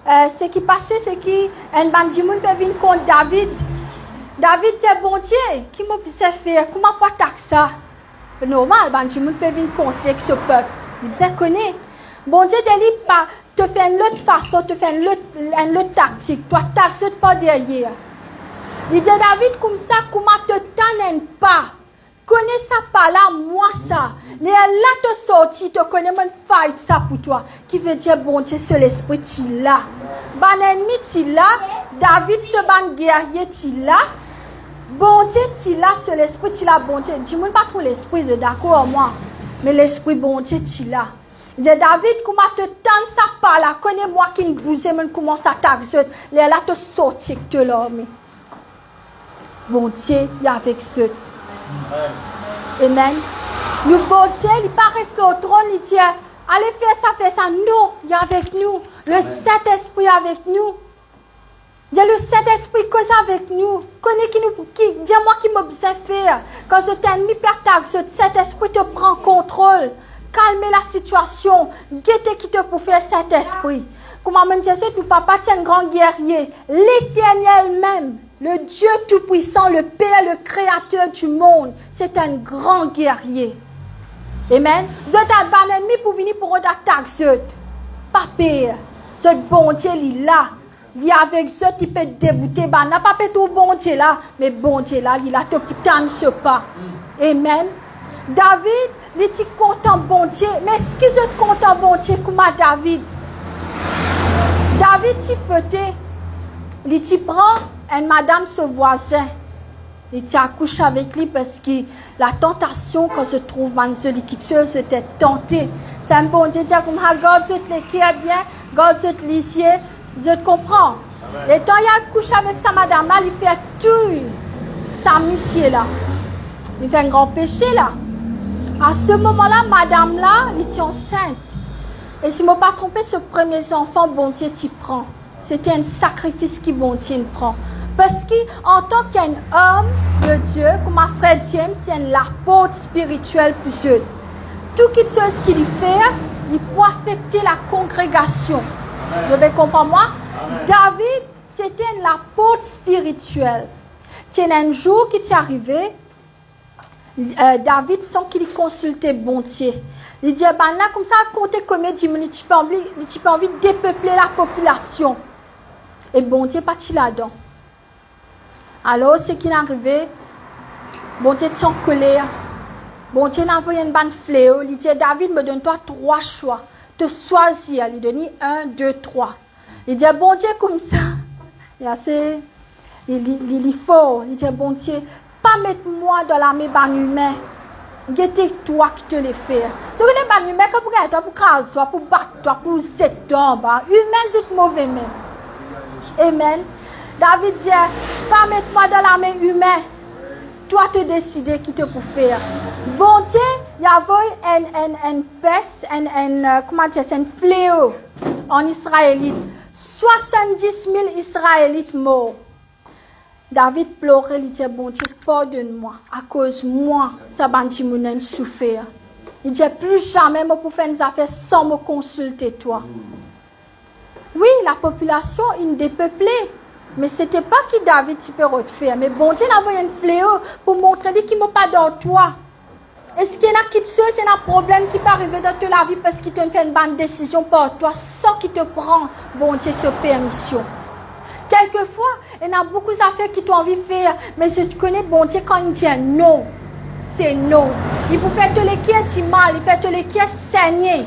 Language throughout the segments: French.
ce qui passait, c'est qu'un bandimoun peut venir contre David. David dit, bon Dieu, qui m'a pu faire? Comment pas taxer ça? Normal, bandimoun peut venir contre ce peuple. Il dit, connaît. Bon Dieu, te fait une autre façon, te fait une autre tactique. Toi, taxe pas derrière. Il dit, David, comme ça, comment te t'en pas? Connais ça par là, moi ça. Les là te sorti, te connais mon fight ça pour toi. Qui veut dire, bon Dieu, c'est l'esprit qui là. Ban ennemi qui là. David, ce ban guerrier qui là. Bon Dieu, qui là, c'est l'esprit qui là, bon Dieu. Dis-moi pas trop l'esprit, de d'accord, moi. Mais l'esprit, bon Dieu, qui là. Il dit, David, comment te tendre ça par là? Connais-moi qui ne bouge, mais comment ça t'axe. Les là te sorti que te l'homme. Bon Dieu, il y a avec ceux. Amen. Nous, bon Dieu, il pas rester au trône, il dit, allez faire ça. Non, il est avec nous. Le Saint-Esprit est avec nous. Il y a le Saint-Esprit qui est avec nous. Dis-moi qui m'a besoin de faire. Quand cet ennemi perd ta, ce Saint-Esprit te prend contrôle. Calmer la situation. Guettez qui te pour faire Saint-Esprit. Comment me dire ça, tout papa, tu es un grand guerrier. L'Éternel même. Le Dieu Tout-Puissant, le Père, le Créateur du monde, c'est un grand guerrier. Amen. Vous êtes un bon ennemi pour venir pour attaquer. Pas pire. Ce bon Dieu, il est là. Il est avec eux, il peut débuter. N'a pas fait tout bon Dieu là, mais bon Dieu là, il a te putain ce pas. Amen. David, il est content bon Dieu. Mais est-ce que vous êtes content bon Dieu comme David? David, il fêtait. Il prend une madame, ce voisin. Il accouche avec lui parce que la tentation, quand se trouve dans celui qui c'était tenté. C'est un bon Dieu, dire comme regarde, je te l'écris bien, regarde, je te l'issier, je te comprends. Et quand il accouche avec sa madame là, il fait tout sa mission là. Il fait un grand péché là. À ce moment-là, madame là, elle était enceinte. Et si je ne me pas trompé, ce premier enfant, bon Dieu, t'y prend. C'était un sacrifice qui bon Dieu prend. Parce qu'en tant qu'un homme de Dieu, comme ma frère James, c'est l'apôtre spirituel plus eux. Tout ce qu'il fait, il peut affecter la congrégation. Vous avez compris moi? David, c'était l'apôtre spirituel. C'est un jour qui est arrivé, David, sans qu'il consulte bon Dieu. Il dit, ben là, comme ça, compter combien de minutes, tu peux envie de dépeupler la population. Et bon Dieu, parti là-dedans. Alors, ce qui est arrivé, bon Dieu est en colère. Bon Dieu a envoyé une bande fléau. Il dit, David, me donne-toi 3 choix. Te choisir. Il donne 1, 2, 3. Il dit, bon Dieu, comme ça. Il est fort. Il dit, bon Dieu, pas mettre moi dans l'armée ban humain. C'est toi qui te les fais. Tu connais ban humain, pour toi, pour craser toi, pour battre toi, pour setter en bas. Humain, c'est mauvais même. Amen. David dit, pas mettre moi dans l'armée humaine. Toi, te décider qui te peut faire. Bon Dieu, il y avait une peste, comment dire, un fléau en Israélite. 70 000 Israélites morts. David pleurait, il dit, bon Dieu, pardonne-moi. À cause de moi, ça va me souffrir. Il dit, plus jamais, je peux faire des affaires sans me consulter, toi. Oui, la population est dépeuplée. Mais ce n'était pas que David peut refaire. Mais bon Dieu a envoyé un fléau pour montrer qu'il n'est pas dans toi. Est-ce qu'il y en a qui te c'est un problème qui peut arriver dans ta vie parce qu'il te fait une bonne décision pour toi sans qu'il te prend, bon Dieu, sur permission. Quelquefois, il y a beaucoup d'affaires qui t'ont envie de faire, mais je te connais, bon Dieu, quand il dit non, c'est non. Il peut faire te l'équier du mal, il peut te l'équier saigner.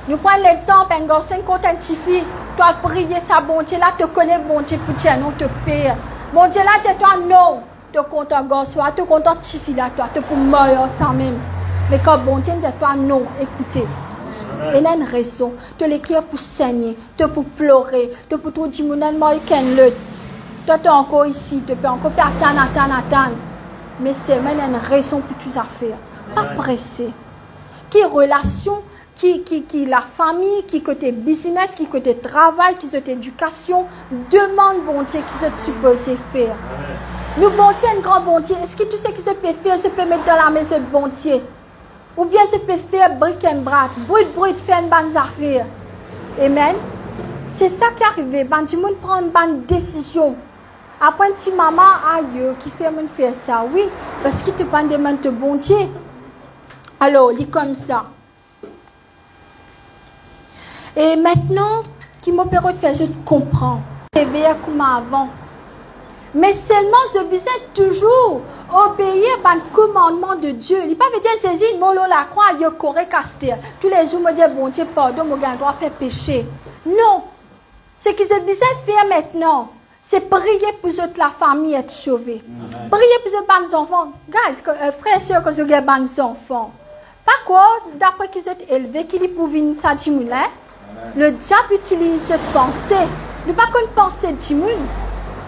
Nous prenons l'exemple, un garçon contre un petit fille, toi prier ça, bon Dieu, là, te connais, bon Dieu, pour dire non, te paye. Bon Dieu, là, dis-toi non, te compte un garçon, te compte un petit fille, là, toi, te pour mourir sans même. Mais quand bon Dieu, dis-toi non, écoutez. Il y a une raison, te l'écrire pour saigner, te pour pleurer, te pour tout dire, moi, il y a une lutte. Toi, tu es encore ici, tu peux encore attendre. Mais c'est même une raison pour tout ça faire. Pas pressé. Qui relation, qui la famille, qui côté business, qui côté travail, qui côté éducation, demande bon Dieu qui se supposé faire. Nous, bon Dieu, un grand bon Dieu, est-ce que tout ce qui se peut faire, se peut mettre dans la maison de bon Dieu? Ou bien se peut faire bric and brac, brut, faire une bonne affaire. Amen. C'est ça qui arrive. Ben, du monde prend une décision. Après, un petit maman, aïe, qui fait faire ça. Oui, parce qu'il te prend des mains de bon Dieu. Alors, il est comme ça. Et maintenant, qui m'opère faire, je comprends. C'est bien comme avant. Mais seulement, je besoin toujours obéir au commandement de Dieu. Il ne peut pas dire, saisir, mon la croix, il est correct, tous les jours, me dire, bon Dieu, pardon, mon gars, doit faire péché. Non. Ce que je besoin faire maintenant, c'est prier pour toute la famille être sauvée. Prier pour les enfants. Guys, frères et sœurs, que je ai des enfants. Par contre, d'après qu'ils sont élevés, qu'ils pour venir ça, le diable utilise cette pensée. Ne pas qu'une pensée de monde.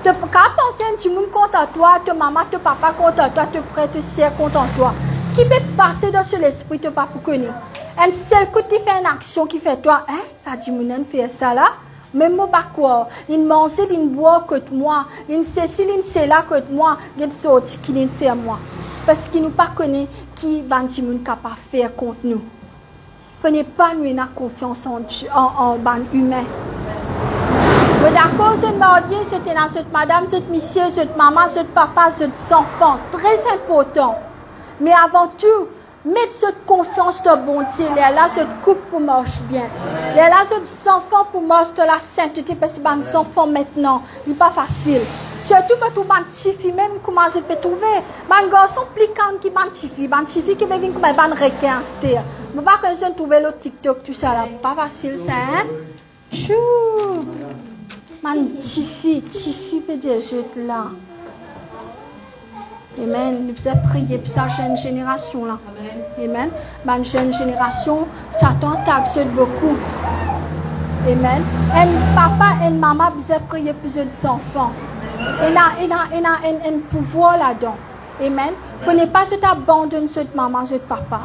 Tu peux pas penser un petit monde contre toi, ta maman, ton papa contre toi, tes frères, tes sœurs contre toi. Qui peut passer dans l'esprit, tu pas pour connaître. Un seul coup, tu fais une action qui fait toi, hein, ça dit mon fait ça là. Même moi, pas quoi. Il mange, il boit que moi. Il ceci, il c'est là que moi. Il sorti qui il fait moi. Parce qu'il nous pas connaît qui banti moun capable faire contre nous. Il ne faut pas nous avoir confiance en ban humain. Mais d'accord, cette mariée, cette élan, cette madame, cette monsieur, cette maman, cette papa, cet enfant, très important. Mais avant tout, mettre cette confiance dans bon Dieu, là, cette couple pour marcher bien. Là, cet enfant pour marcher dans la sainteté, parce que les enfants maintenant, il n'est pas facile. Surtout pour tout les petits filles, même comment je peux trouver. Les garçons plus calmes qui les petits filles qui viennent comme les requins. Je ne peux pas que je trouve le TikTok, tout ça là. Pas facile ça, hein? Chou! Les petits filles, peut dire, je là. Amen. Nous devons prier pour sa jeune génération là. Amen. Ma jeune génération, Satan t'accède beaucoup. Amen. Et papa et maman doivent prier pour les enfants. Il a un pouvoir là-dedans. Amen. Vous ne pas abandonner cette maman, cette papa,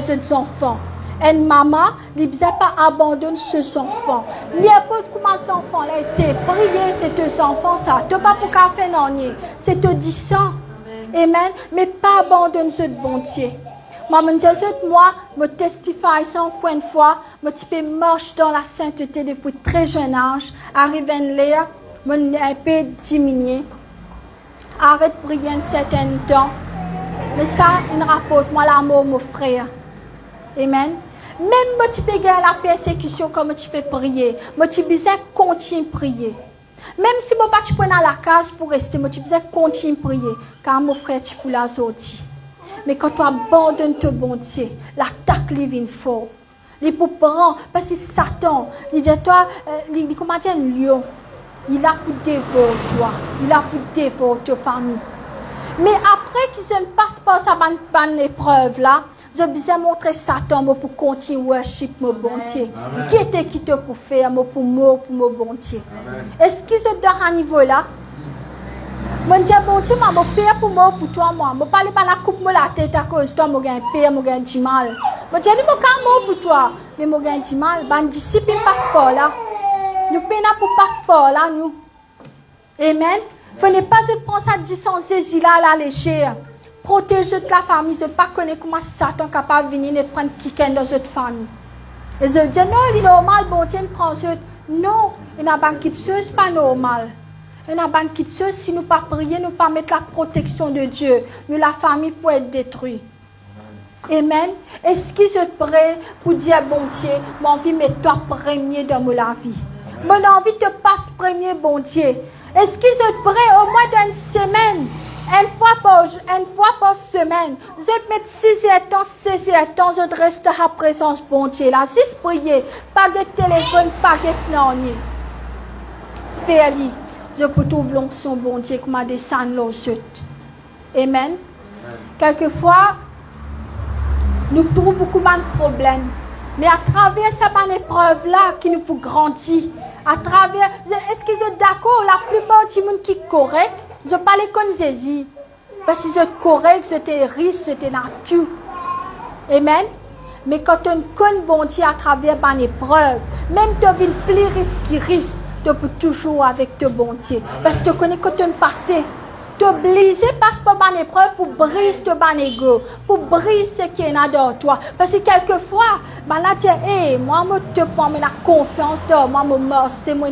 ces enfants. Et maman, ne doit pas abandonner ces enfants. N'importe comment ces enfants ont été. Prier ces deux enfants, ça. Tu n'as pas pour faire non. C'est te disant. Amen. Mais pas abandonner ce bon Dieu. Maman dit, moi, je testifie ça encore une fois. Je peux marcher dans la sainteté depuis très jeune âge. Arriver à l'air, je un peu diminué. Arrête de prier un certain temps. Mais ça, il rapporte moi l'amour, mon frère. Amen. Même si tu peux gagner la persécution comme tu peux prier, tu peux continuer à prier. Même si tu peux dans la case pour rester, tu peux continuer à prier. Car mon frère, tu peux la sortir. Mais quand tu abandonnes ton bon Dieu, l'attaque vient fort. Il peut prendre, parce que Satan, il dit toi, il comment dire un lion. Il a pour dévorer toi. Il a pour dévorer ta famille. Mais après qu'ils ne passent pas sa bonne épreuve là, je besoin montrer Satan pour continuer à worship mon bon Dieu. Qui était qui te pour faire pour mon bon Dieu? Est-ce qu'ils sont dans un niveau là? Je dis bon Dieu, je père pour moi, pour toi, moi. Je ne parle pas de la coupe de la tête à cause de toi, je gagne père, je gagne du mal. Je dis je mot pour toi, mais je gagne du mal. Je discipline passeport là. Nous payons pour passeport là, nous. Amen. Il ne faut pas se prendre ça sans saisir là à la légère. Protéger toute la famille. Je ne sais pas comment Satan est capable de venir et prendre quelqu'un dans cette famille. Et je dis non, il est normal, bon Dieu, prend ce. Non, il n'a pas de chose, ce n'est pas normal. Il n'a pas de chose, si nous ne pas prier, nous ne pas mettre la protection de Dieu. Mais la famille peut être détruite. Amen. Est-ce que je suis prêt pour dire, bon Dieu, j'ai envie de mettre toi premier dans ma vie? J'ai envie de te passer premier, bon Dieu. Est-ce que je suis prêt au moins d'une semaine? Une fois par semaine, je vais mettre 6 heures temps, je reste à la présence, bon Dieu. Là, si je prie, pas de téléphone, pas de non. Fais-le. Je peux trouver l'onction, bon Dieu, comme à descendre l'eau. Amen. Quelquefois, nous trouvons beaucoup de problèmes. Mais à travers cette épreuve là qui nous peut grandir, à travers, est-ce que vous êtes d'accord, la plupart du monde qui est correct, je parle comme Jésus. Parce que vous êtes correct, vous êtes riche, vous êtes nature. Amen. Mais quand on connaît bon Dieu à travers une épreuve, même tu as une plus risque, tu peux toujours avec ton bon Dieu. Parce que tu connais quand tu es passé. te briser parce que ban épreuve pour briser ton ban ego, pour briser ce qui est dans toi. Parce que quelquefois, ben là, tu moi, je te prends la confiance de moi, je me c'est moi,